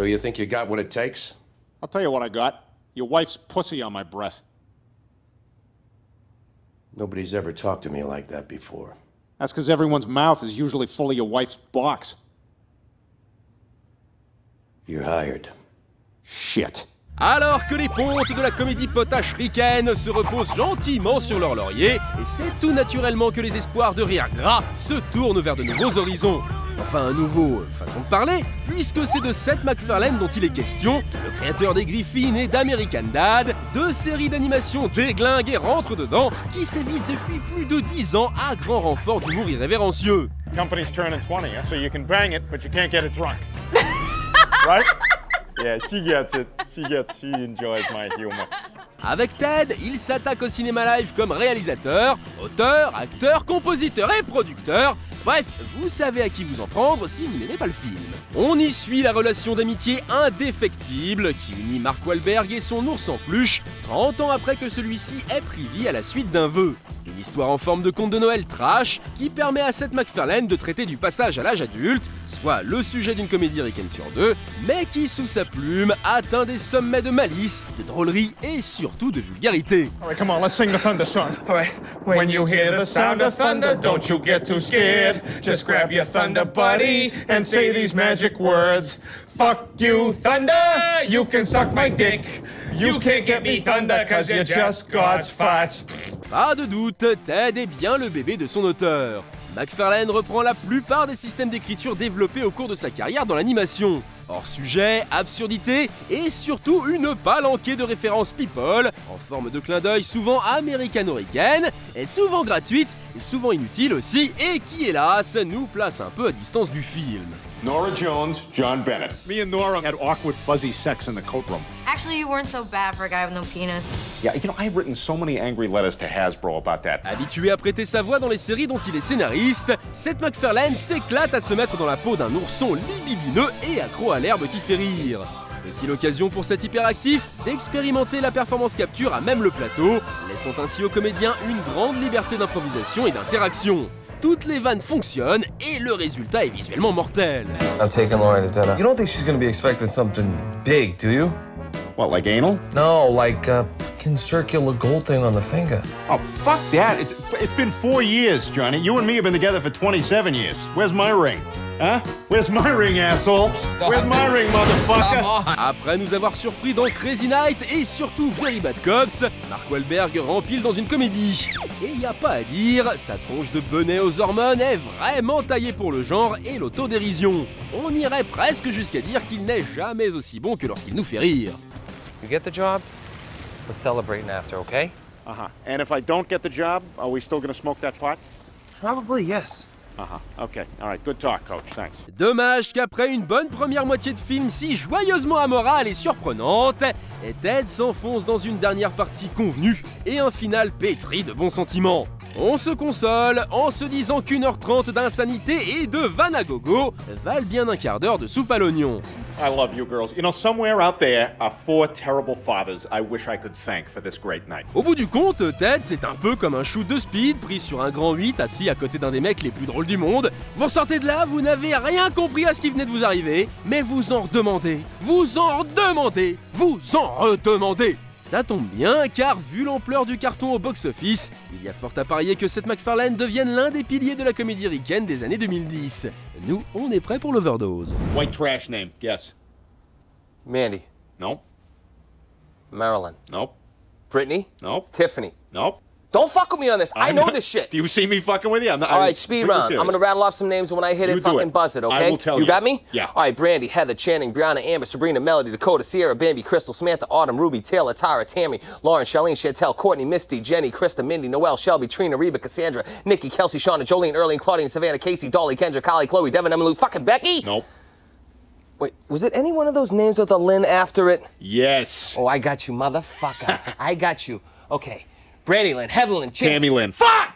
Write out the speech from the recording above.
you think you got what it takes? I'll tell you what I got. Your wife's pussy on my breath. Nobody's ever talked to me like that before. That's because everyone's mouth is usually full of your wife's box. You're hired. Shit. Alors que les pontes de la comédie potache ricaine se reposent gentiment sur leur laurier, et c'est tout naturellement que les espoirs de rire gras se tournent vers de nouveaux horizons. Enfin, un nouveau façon de parler, puisque c'est de Seth MacFarlane dont il est question, le créateur des Griffins et d'American Dad, deux séries d'animation déglinguent et rentrent dedans, qui sévissent depuis plus de 10 ans à grand renfort d'humour irrévérencieux. Company's turning 20, so you can bang it, but you can't get it drunk. Right? Yeah, she gets it. She enjoys my humor. Avec Ted, il s'attaque au cinéma live comme réalisateur, auteur, acteur, compositeur et producteur. Bref, vous savez à qui vous en prendre si vous n'aimez pas le film. On y suit la relation d'amitié indéfectible qui unit Mark Wahlberg et son ours en peluche 30 ans après que celui-ci ait pris vie à la suite d'un vœu. Une histoire en forme de conte de Noël trash qui permet à Seth MacFarlane de traiter du passage à l'âge adulte, soit le sujet d'une comédie ricaine sur deux, mais qui sous sa plume atteint des sommets de malice, de drôlerie et surtout de vulgarité. All right, come on, let's sing the thunder song. All right. When you hear the sound of thunder, don't you get too scared. Just grab your thunder buddy and say these magic words. Fuck you, thunder, you can suck my dick. You can't get me thunder cause you're just God's farts. Pas de doute, Ted est bien le bébé de son auteur. MacFarlane reprend la plupart des systèmes d'écriture développés au cours de sa carrière dans l'animation. Hors sujet, absurdité et surtout une palanquée de références people, en forme de clin d'œil souvent américano-ricaine, et souvent gratuite, et souvent inutile aussi, et qui hélas nous place un peu à distance du film. Nora Jones, John Bennett. Me and Nora had awkward fuzzy sex in the coat room. Actually, you weren't so bad for a guy with no penis. Yeah, you know, I've written so many angry letters to Hasbro about that. Habitué à prêter sa voix dans les séries dont il est scénariste, Seth MacFarlane s'éclate à se mettre dans la peau d'un ourson libidineux et accro à l'herbe qui fait rire. C'est aussi l'occasion pour cet hyperactif d'expérimenter la performance capture à même le plateau, laissant ainsi aux comédiens une grande liberté d'improvisation et d'interaction. Toutes les vannes fonctionnent et le résultat est visuellement mortel. I'm taking Lauren to dinner. You don't think she's gonna be expecting something big, do you? What, like anal? No, like a fucking circular gold thing on the finger. Oh, fuck that. It's been 4 years, Johnny. You and me have been together for 27 years. Where's my ring? Huh? Where's my ring, asshole? Where's my ring, motherfucker? Après nous avoir surpris dans Crazy Night et surtout Very Bad Cops, Mark Wahlberg rempile dans une comédie. Et y a pas à dire, sa tronche de bonnet aux hormones est vraiment taillée pour le genre et l'autodérision. On irait presque jusqu'à dire qu'il n'est jamais aussi bon que lorsqu'il nous fait rire. You get the job? We're celebrating after, okay? Uh-huh. And if I don't get the job, are we still gonna smoke that pot? Probably, yes. Uh-huh. Okay. All right. Good talk, coach. Thanks. Dommage qu'après une bonne première moitié de film si joyeusement amorale et surprenante, Ted s'enfonce dans une dernière partie convenue et un final pétri de bons sentiments. On se console en se disant qu'1h30 d'insanité et de vanne à gogo valent bien un quart d'heure de soupe à l'oignon. I love you girls. You know, somewhere out there are 4 terrible fathers I wish I could thank for this great night. Au bout du compte, Ted, c'est un peu comme un shoot de speed pris sur un grand 8 assis à côté d'un des mecs les plus drôles du monde. Vous sortez de là, vous n'avez rien compris à ce qui venait de vous arriver, mais vous en redemandez, vous en redemandez, vous en redemandez. Ça tombe bien, car vu l'ampleur du carton au box-office, il y a fort à parier que Seth MacFarlane devienne l'un des piliers de la comédie ricaine des années 2010. Nous, on est prêts pour l'overdose. White trash name, guess. Mandy. Nope. Marilyn. Nope. Brittany. Nope. Tiffany. Nope. Don't fuck with me on this. I know this shit. Do you see me fucking with you? I'm not, All right, speed round. I'm gonna rattle off some names, and when I hit it, fucking buzz it, okay? I will tell you. You got me? Yeah. All right, Brandy, Heather, Channing, Brianna, Amber, Sabrina, Melody, Dakota, Sierra, Bambi, Crystal, Samantha, Autumn, Ruby, Taylor, Tara, Tammy, Lauren, Charlene, Chantel, Courtney, Misty, Jenny, Krista, Mindy, Noelle, Shelby, Trina, Reba, Cassandra, Nikki, Kelsey, Shauna, Jolene, Erling, Claudine, Savannah, Casey, Dolly, Kendra, Kylie, Chloe, Devin, Emily, fucking Becky? Nope. Wait, was it any one of those names with a Lynn after it? Yes. Oh, I got you, motherfucker. I got you. Okay. Brandy Lynn, Heather Lynn, Tammy Lynn. Fuck!